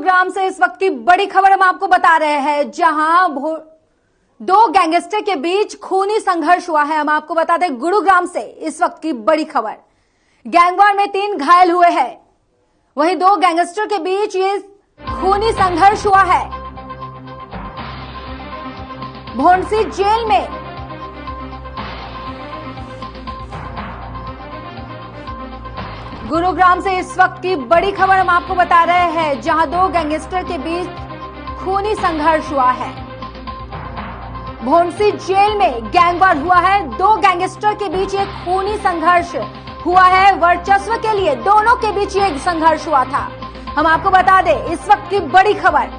गुरुग्राम से इस वक्त की बड़ी खबर हम आपको बता रहे हैं, जहां दो गैंगस्टर के बीच खूनी संघर्ष हुआ है। हम आपको बता दें गुरुग्राम से इस वक्त की बड़ी खबर, गैंगवार में 3 घायल हुए हैं। वहीं 2 गैंगस्टर के बीच ये खूनी संघर्ष हुआ है। भोंडसी जेल में गुरुग्राम से इस वक्त की बड़ी खबर हम आपको बता रहे हैं, जहां 2 गैंगस्टर के बीच खूनी संघर्ष हुआ है। भोंडसी जेल में गैंगवार हुआ है। 2 गैंगस्टर के बीच एक खूनी संघर्ष हुआ है। वर्चस्व के लिए दोनों के बीच एक संघर्ष हुआ था। हम आपको बता दें इस वक्त की बड़ी खबर,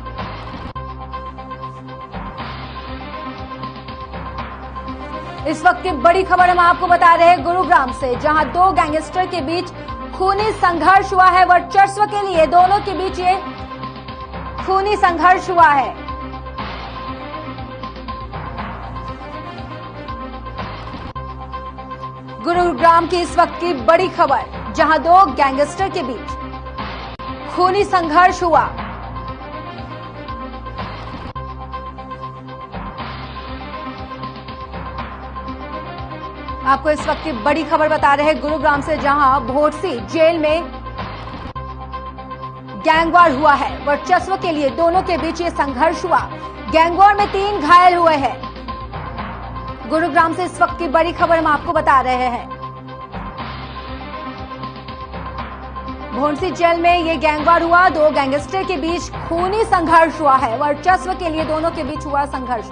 इस वक्त की बड़ी खबर हम आपको बता रहे हैं गुरुग्राम से, जहां 2 गैंगस्टर के बीच खूनी संघर्ष हुआ है। वर्चस्व के लिए दोनों के बीच ये खूनी संघर्ष हुआ है। गुरुग्राम की इस वक्त की बड़ी खबर, जहां 2 गैंगस्टर के बीच खूनी संघर्ष हुआ। आपको इस वक्त की बड़ी खबर बता रहे हैं गुरुग्राम से, जहां भोंडसी जेल में गैंगवार हुआ है। वर्चस्व के लिए दोनों के बीच ये संघर्ष हुआ। गैंगवार में 3 घायल हुए हैं। गुरुग्राम से इस वक्त की बड़ी खबर हम आपको बता रहे हैं। भोंडसी जेल में ये गैंगवार हुआ। 2 गैंगस्टर के बीच खूनी संघर्ष हुआ है। वर्चस्व के लिए दोनों के बीच हुआ संघर्ष।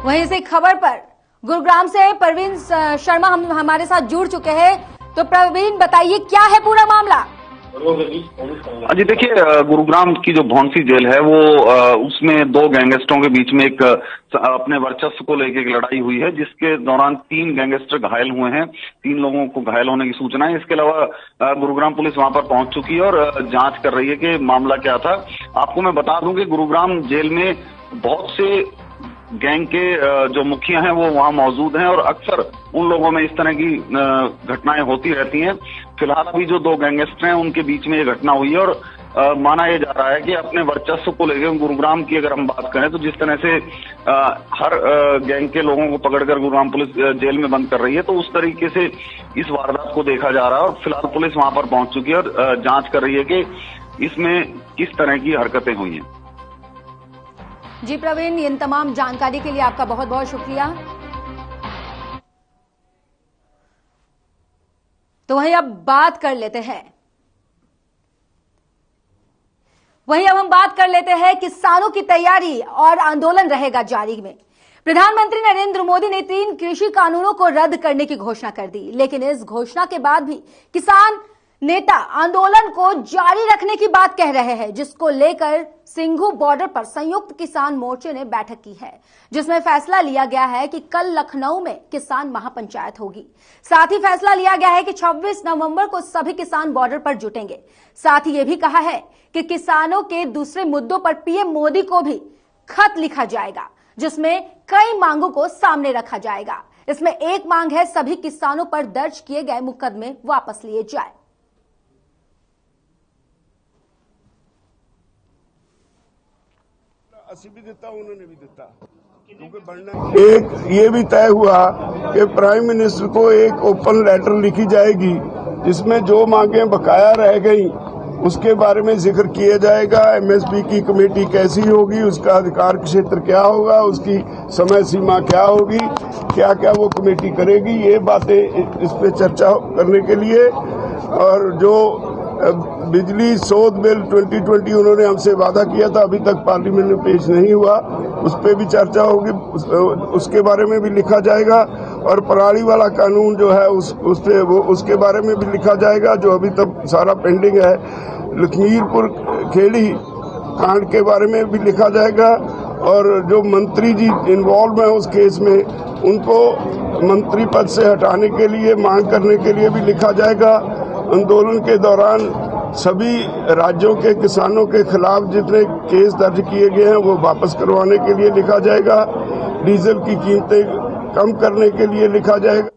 वहीं इसी खबर पर गुरुग्राम से प्रवीण शर्मा हमारे साथ जुड़ चुके हैं। तो प्रवीण बताइए, क्या है पूरा मामला? जी देखिए, गुरुग्राम की जो भोंडसी जेल है वो उसमें 2 गैंगस्टरों के बीच में एक अपने वर्चस्व को लेकर एक लड़ाई हुई है, जिसके दौरान 3 गैंगस्टर घायल हुए हैं। 3 लोगों को घायल होने की सूचना है। इसके अलावा गुरुग्राम पुलिस वहां पर पहुंच चुकी है और जांच कर रही है कि मामला क्या था। आपको मैं बता दूं कि गुरुग्राम जेल में बहुत से गैंग के जो मुखिया हैं वो वहां मौजूद हैं और अक्सर उन लोगों में इस तरह की घटनाएं होती रहती हैं। फिलहाल अभी जो 2 गैंगस्टर हैं उनके बीच में ये घटना हुई है और माना यह जा रहा है कि अपने वर्चस्व को लेकर गुरुग्राम की अगर हम बात करें तो जिस तरह से हर गैंग के लोगों को पकड़कर गुरुग्राम पुलिस जेल में बंद कर रही है, तो उस तरीके से इस वारदात को देखा जा रहा है। और फिलहाल पुलिस वहां पर पहुंच चुकी है और जांच कर रही है कि इसमें किस तरह की हरकतें हुई हैं। जी प्रवीण, इन तमाम जानकारी के लिए आपका बहुत बहुत शुक्रिया। तो वहीं अब बात कर लेते हैं किसानों की तैयारी और आंदोलन रहेगा जारी में। प्रधानमंत्री नरेंद्र मोदी ने 3 कृषि कानूनों को रद्द करने की घोषणा कर दी, लेकिन इस घोषणा के बाद भी किसान नेता आंदोलन को जारी रखने की बात कह रहे हैं, जिसको लेकर सिंघू बॉर्डर पर संयुक्त किसान मोर्चे ने बैठक की है, जिसमें फैसला लिया गया है कि कल लखनऊ में किसान महापंचायत होगी। साथ ही फैसला लिया गया है कि 26 नवंबर को सभी किसान बॉर्डर पर जुटेंगे। साथ ही यह भी कहा है कि किसानों के दूसरे मुद्दों पर पीएम मोदी को भी खत लिखा जाएगा, जिसमें कई मांगों को सामने रखा जाएगा। इसमें एक मांग है सभी किसानों पर दर्ज किए गए मुकदमे वापस लिए जाए। भी देता उन्होंने भी देता, क्योंकि बढ़ना एक ये भी तय हुआ कि प्राइम मिनिस्टर को एक ओपन लेटर लिखी जाएगी, जिसमें जो मांगें बकाया रह गई उसके बारे में जिक्र किया जाएगा। एमएसपी की कमेटी कैसी होगी, उसका अधिकार क्षेत्र क्या होगा, उसकी समय सीमा क्या होगी, क्या क्या वो कमेटी करेगी, ये बातें इस पे चर्चा करने के लिए। और जो बिजली शोध बिल 2020 उन्होंने हमसे वादा किया था, अभी तक पार्लियामेंट में पेश नहीं हुआ, उस पर भी चर्चा होगी, उसके बारे में भी लिखा जाएगा। और पराली वाला कानून जो है उसके बारे में भी लिखा जाएगा, जो अभी तक सारा पेंडिंग है। लखीमपुर खेड़ी कांड के बारे में भी लिखा जाएगा और जो मंत्री जी इन्वॉल्व हैं उस केस में उनको मंत्री पद से हटाने के लिए मांग करने के लिए भी लिखा जाएगा। आंदोलन के दौरान सभी राज्यों के किसानों के खिलाफ जितने केस दर्ज किए गए हैं वो वापस करवाने के लिए लिखा जाएगा। डीजल की कीमतें कम करने के लिए लिखा जाएगा।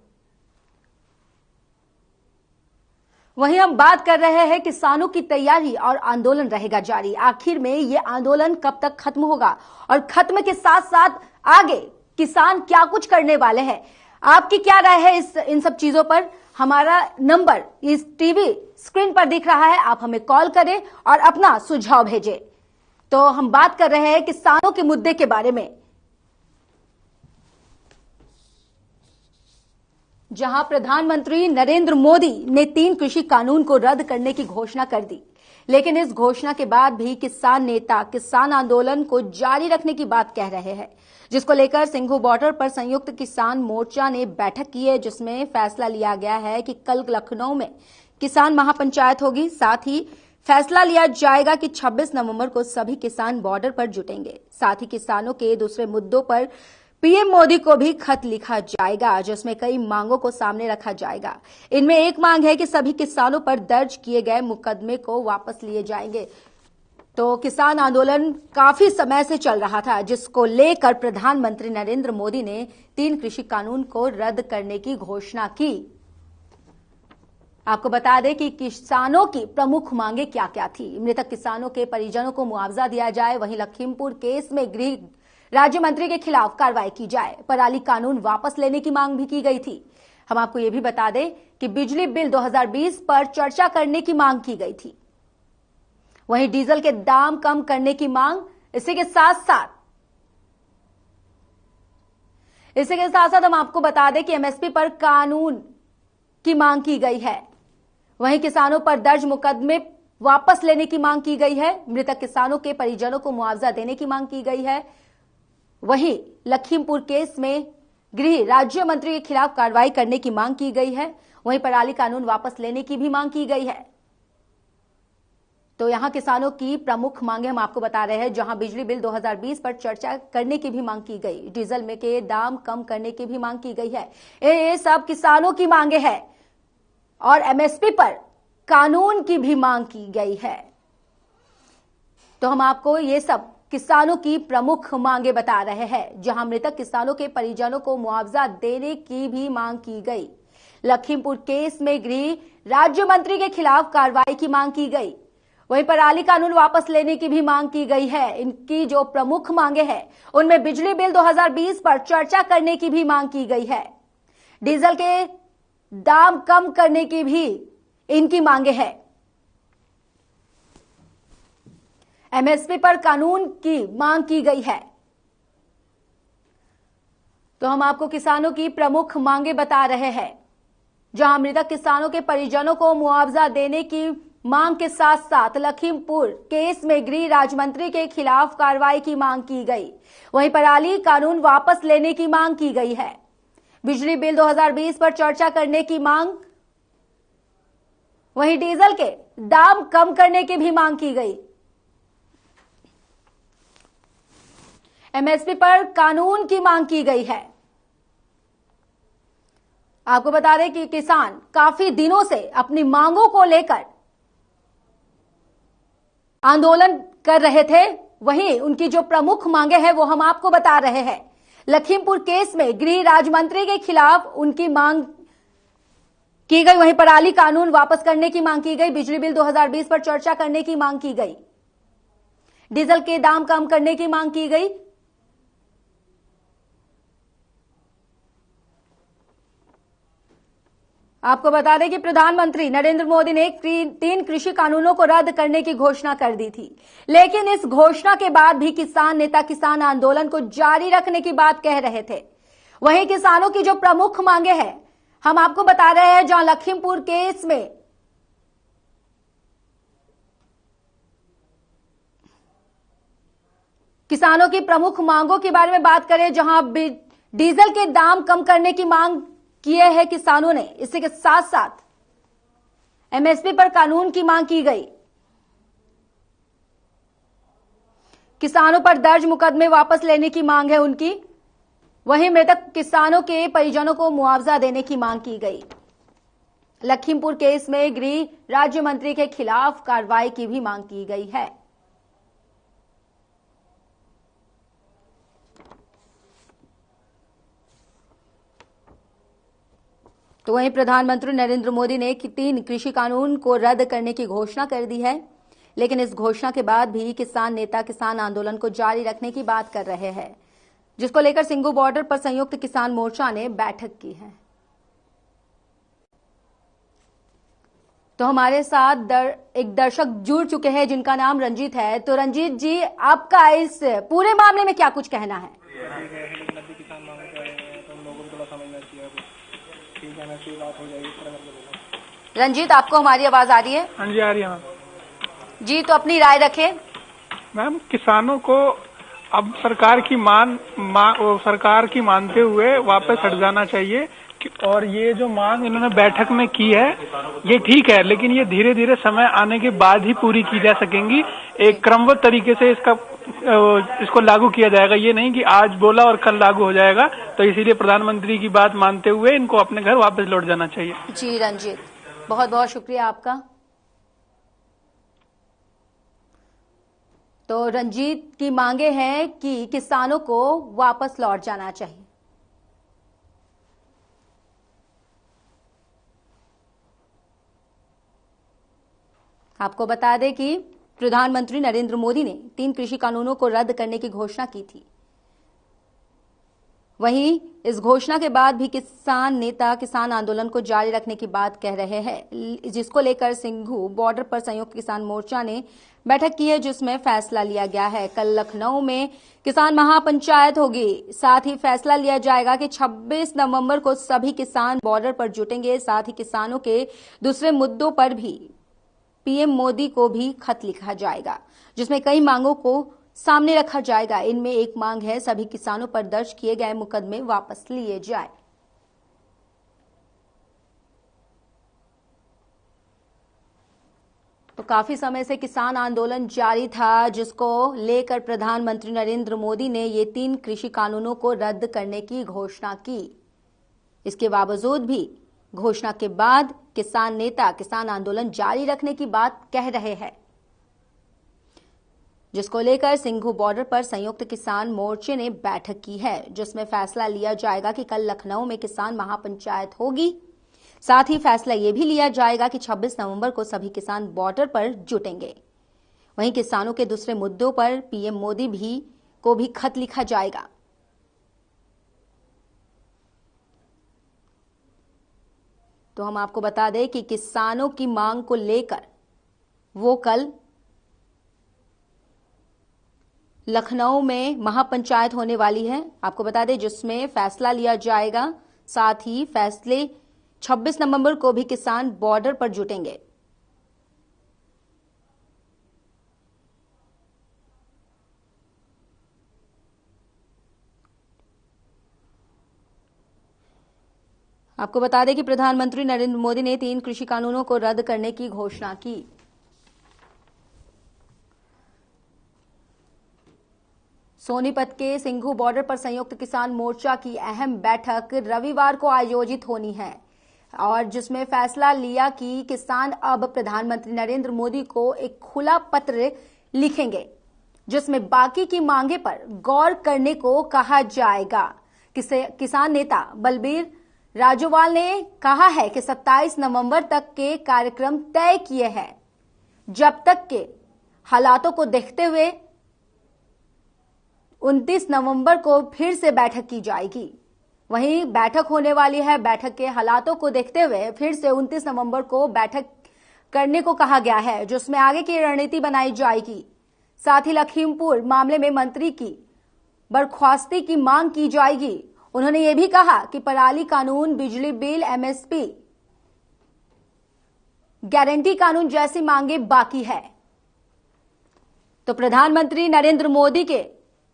वहीं हम बात कर रहे हैं किसानों की तैयारी और आंदोलन रहेगा जारी। आखिर में ये आंदोलन कब तक खत्म होगा और खत्म के साथ साथ आगे किसान क्या कुछ करने वाले हैं, आपकी क्या राय है इन सब चीजों पर? हमारा नंबर इस टीवी स्क्रीन पर दिख रहा है, आप हमें कॉल करें और अपना सुझाव भेजें। तो हम बात कर रहे हैं किसानों के मुद्दे के बारे में, जहां प्रधानमंत्री नरेंद्र मोदी ने 3 कृषि कानून को रद्द करने की घोषणा कर दी, लेकिन इस घोषणा के बाद भी किसान नेता किसान आंदोलन को जारी रखने की बात कह रहे हैं, जिसको लेकर सिंघू बॉर्डर पर संयुक्त किसान मोर्चा ने बैठक की है, जिसमें फैसला लिया गया है कि कल लखनऊ में किसान महापंचायत होगी। साथ ही फैसला लिया जाएगा कि 26 नवंबर को सभी किसान बॉर्डर पर जुटेंगे। साथ ही किसानों के दूसरे मुद्दों पर पीएम मोदी को भी खत लिखा जाएगा, जिसमें कई मांगों को सामने रखा जाएगा। इनमें एक मांग है कि सभी किसानों पर दर्ज किए गए मुकदमे को वापस लिए जाएंगे। तो किसान आंदोलन काफी समय से चल रहा था, जिसको लेकर प्रधानमंत्री नरेंद्र मोदी ने 3 कृषि कानून को रद्द करने की घोषणा की। आपको बता दें कि किसानों की प्रमुख मांगे क्या क्या थी। मृतक किसानों के परिजनों को मुआवजा दिया जाए, वहीं लखीमपुर केस में गृह राज्य मंत्री के खिलाफ कार्रवाई की जाए, पराली कानून वापस लेने की मांग भी की गई थी। हम आपको यह भी बता दें कि बिजली बिल 2020 पर चर्चा करने की मांग की गई थी। वहीं डीजल के दाम कम करने की मांग, इसी के साथ साथ हम आपको बता दें कि एमएसपी पर कानून की मांग की गई है। वहीं किसानों पर दर्ज मुकदमे वापस लेने की मांग की गई है। मृतक किसानों के परिजनों को मुआवजा देने की मांग की गई है। वहीं लखीमपुर केस में गृह राज्य मंत्री के खिलाफ कार्रवाई करने की मांग की गई है। वहीं पराली कानून वापस लेने की भी मांग की गई है। तो यहां किसानों की प्रमुख मांगे हम आपको बता रहे हैं, जहां बिजली बिल 2020 पर चर्चा करने की भी मांग की गई, डीजल में के दाम कम करने की भी मांग की गई है। ये सब किसानों की मांगे हैं और एमएसपी पर कानून की भी मांग की गई है। तो हम आपको ये सब किसानों की प्रमुख मांगे बता रहे हैं, जहां मृतक किसानों के परिजनों को मुआवजा देने की भी मांग की गई। लखीमपुर केस में गृह राज्य मंत्री के खिलाफ कार्रवाई की मांग की गई। वहीं पराली कानून वापस लेने की भी मांग की गई है। इनकी जो प्रमुख मांगे हैं उनमें बिजली बिल 2020 पर चर्चा करने की भी मांग की गई है। डीजल के दाम कम करने की भी इनकी मांगे हैं। एमएसपी पर कानून की मांग की गई है। तो हम आपको किसानों की प्रमुख मांगे बता रहे हैं, जहां मृतक किसानों के परिजनों को मुआवजा देने की मांग के साथ साथ लखीमपुर केस में गृह राज्य मंत्री के खिलाफ कार्रवाई की मांग की गई। वहीं पराली कानून वापस लेने की मांग की गई है। बिजली बिल 2020 पर चर्चा करने की मांग, वहीं डीजल के दाम कम करने की भी मांग की गई। एमएसपी पर कानून की मांग की गई है। आपको बता दें कि किसान काफी दिनों से अपनी मांगों को लेकर आंदोलन कर रहे थे। वहीं उनकी जो प्रमुख मांगे हैं वो हम आपको बता रहे हैं। लखीमपुर केस में गृह राज्य मंत्री के खिलाफ उनकी मांग की गई। वहीं पराली कानून वापस करने की मांग की गई। बिजली बिल 2020 पर चर्चा करने की मांग की गई। डीजल के दाम कम करने की मांग की गई। आपको बता दें कि प्रधानमंत्री नरेंद्र मोदी ने 3 कृषि कानूनों को रद्द करने की घोषणा कर दी थी, लेकिन इस घोषणा के बाद भी किसान नेता किसान आंदोलन को जारी रखने की बात कह रहे थे। वहीं किसानों की जो प्रमुख मांगे हैं हम आपको बता रहे हैं, जहां लखीमपुर केस में किसानों की प्रमुख मांगों के बारे में बात करें, जहां डीजल के दाम कम करने की मांग किए हैं किसानों ने। इसी के साथ साथ एमएसपी पर कानून की मांग की गई। किसानों पर दर्ज मुकदमे वापस लेने की मांग है उनकी। वहीं मृतक किसानों के परिजनों को मुआवजा देने की मांग की गई। लखीमपुर केस में गृह राज्य मंत्री के खिलाफ कार्रवाई की भी मांग की गई है। तो वहीं प्रधानमंत्री नरेंद्र मोदी ने 3 कृषि कानून को रद्द करने की घोषणा कर दी है, लेकिन इस घोषणा के बाद भी किसान नेता किसान आंदोलन को जारी रखने की बात कर रहे हैं, जिसको लेकर सिंघू बॉर्डर पर संयुक्त किसान मोर्चा ने बैठक की है। तो हमारे साथ एक दर्शक जुड़ चुके हैं जिनका नाम रंजीत है। तो रंजीत जी, आपका इस पूरे मामले में क्या कुछ कहना है? रंजीत, आपको हमारी आवाज आ रही है? हाँ जी, आ रही है मैम। जी, तो अपनी राय रखें। मैम, किसानों को अब सरकार की मानते हुए वापस हट जाना चाहिए और ये जो मांग इन्होंने बैठक में की है ये ठीक है, लेकिन ये धीरे धीरे समय आने के बाद ही पूरी की जा सकेंगी। एक क्रमबद्ध तरीके से इसको लागू किया जाएगा, ये नहीं कि आज बोला और कल लागू हो जाएगा। तो इसीलिए प्रधानमंत्री की बात मानते हुए इनको अपने घर वापस लौट जाना चाहिए। जी रंजीत, बहुत बहुत शुक्रिया आपका। तो रंजीत की मांगे हैं कि किसानों को वापस लौट जाना चाहिए। आपको बता दें कि प्रधानमंत्री नरेंद्र मोदी ने 3 कृषि कानूनों को रद्द करने की घोषणा की थी। वहीं इस घोषणा के बाद भी किसान नेता किसान आंदोलन को जारी रखने की बात कह रहे हैं, जिसको लेकर सिंघू बॉर्डर पर संयुक्त किसान मोर्चा ने बैठक की है, जिसमें फैसला लिया गया है। कल लखनऊ में किसान महापंचायत होगी। साथ ही फैसला लिया जाएगा कि 26 नवंबर को सभी किसान बॉर्डर पर जुटेंगे। साथ ही किसानों के दूसरे मुद्दों पर भी पीएम मोदी को भी खत लिखा जाएगा, जिसमें कई मांगों को सामने रखा जाएगा। इनमें एक मांग है सभी किसानों पर दर्ज किए गए मुकदमे वापस लिए जाए। तो काफी समय से किसान आंदोलन जारी था, जिसको लेकर प्रधानमंत्री नरेंद्र मोदी ने ये 3 कृषि कानूनों को रद्द करने की घोषणा की। इसके बावजूद भी घोषणा के बाद किसान नेता किसान आंदोलन जारी रखने की बात कह रहे हैं, जिसको लेकर सिंघू बॉर्डर पर संयुक्त किसान मोर्चे ने बैठक की है, जिसमें फैसला लिया जाएगा कि कल लखनऊ में किसान महापंचायत होगी। साथ ही फैसला यह भी लिया जाएगा कि 26 नवंबर को सभी किसान बॉर्डर पर जुटेंगे। वहीं किसानों के दूसरे मुद्दों पर पीएम मोदी को भी खत लिखा जाएगा। तो हम आपको बता दें कि किसानों की मांग को लेकर वो कल लखनऊ में महापंचायत होने वाली है, आपको बता दें, जिसमें फैसला लिया जाएगा। साथ ही फैसले 26 नवंबर को भी किसान बॉर्डर पर जुटेंगे। आपको बता दें कि प्रधानमंत्री नरेंद्र मोदी ने 3 कृषि कानूनों को रद्द करने की घोषणा की। सोनीपत के सिंघू बॉर्डर पर संयुक्त किसान मोर्चा की अहम बैठक रविवार को आयोजित होनी है और जिसमें फैसला लिया कि किसान अब प्रधानमंत्री नरेंद्र मोदी को एक खुला पत्र लिखेंगे, जिसमें बाकी की मांगे पर गौर करने को कहा जाएगा। किसान नेता बलबीर राजोवाल ने कहा है कि 27 नवंबर तक के कार्यक्रम तय किए हैं। जब तक के हालातों को देखते हुए 29 नवंबर को फिर से बैठक की जाएगी। वहीं बैठक होने वाली है, बैठक के हालातों को देखते हुए फिर से 29 नवंबर को बैठक करने को कहा गया है, जिसमें आगे की रणनीति बनाई जाएगी। साथ ही लखीमपुर मामले में मंत्री की बर्खास्ती की मांग की जाएगी। उन्होंने ये भी कहा कि पराली कानून, बिजली बिल, एमएसपी, गारंटी कानून जैसी मांगे बाकी है। तो प्रधानमंत्री नरेंद्र मोदी के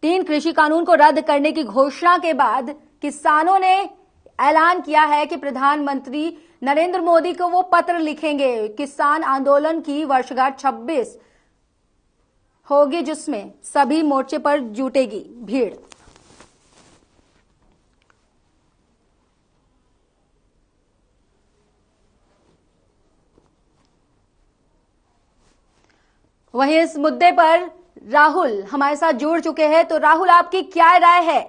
3 कृषि कानून को रद्द करने की घोषणा के बाद किसानों ने ऐलान किया है कि प्रधानमंत्री नरेंद्र मोदी को वो पत्र लिखेंगे। किसान आंदोलन की वर्षगांठ 26 होगी जिसमें सभी मोर्चे पर जुटेगी भीड़। वहीं इस मुद्दे पर राहुल हमारे साथ जुड़ चुके हैं। तो राहुल, आपकी क्या राय है?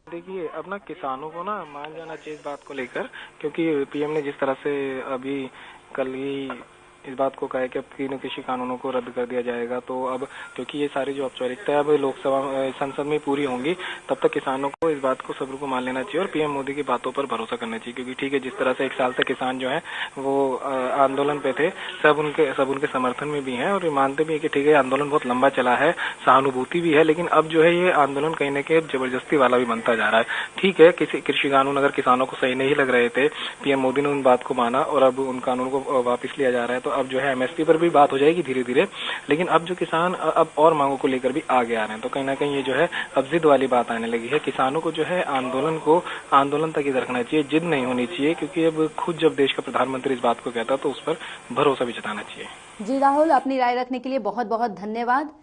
देखिए, अब ना किसानों को ना मान जाना चाहिए इस बात को लेकर, क्योंकि पीएम ने जिस तरह से अभी कल ही इस बात को कहा है कि अब तीनों कृषि कानूनों को रद्द कर दिया जाएगा, तो अब क्योंकि ये सारी जो औपचारिकता अब लोकसभा संसद में पूरी होंगी, तब तक किसानों को इस बात को सब्र को मान लेना चाहिए और पीएम मोदी की बातों पर भरोसा करना चाहिए। क्योंकि ठीक है, जिस तरह से 1 साल से किसान जो है वो आंदोलन पे थे, सब उनके समर्थन में भी हैं और मानते भी है कि ठीक है, आंदोलन बहुत लंबा चला है, सहानुभूति भी है, लेकिन अब जो है ये आंदोलन कहीं न कहीं जबरदस्ती वाला भी बनता जा रहा है। ठीक है, किसी कृषि कानून अगर किसानों को सही नहीं लग रहे थे, पीएम मोदी ने उन बात को माना और अब उन कानून को वापस लिया जा रहा है, तो अब जो है एमएसपी पर भी बात हो जाएगी धीरे धीरे। लेकिन अब जो किसान अब और मांगों को लेकर भी आगे आ रहे हैं, तो कहीं ना कहीं ये जो है अब जिद वाली बात आने लगी है। किसानों को जो है आंदोलन तक ही रखना चाहिए, जिद नहीं होनी चाहिए, क्योंकि अब खुद जब देश का प्रधानमंत्री इस बात को कहता तो उस पर भरोसा भी जताना चाहिए। जी राहुल, अपनी राय रखने के लिए बहुत बहुत धन्यवाद।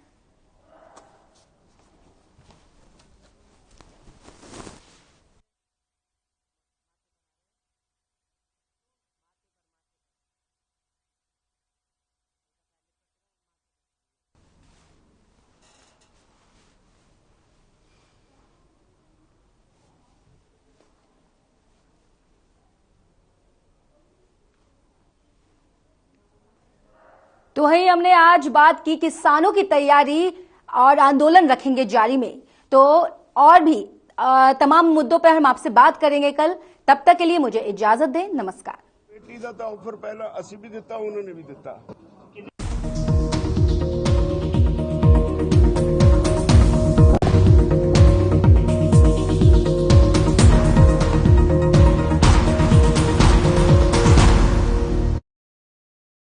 तो वहीं हमने आज बात की किसानों की तैयारी और आंदोलन रखेंगे जारी में, तो और भी तमाम मुद्दों पर हम आपसे बात करेंगे कल। तब तक के लिए मुझे इजाजत दें, नमस्कार। बेटी का ऑफर पहला असी भी दिता, उन्होंने भी दिता।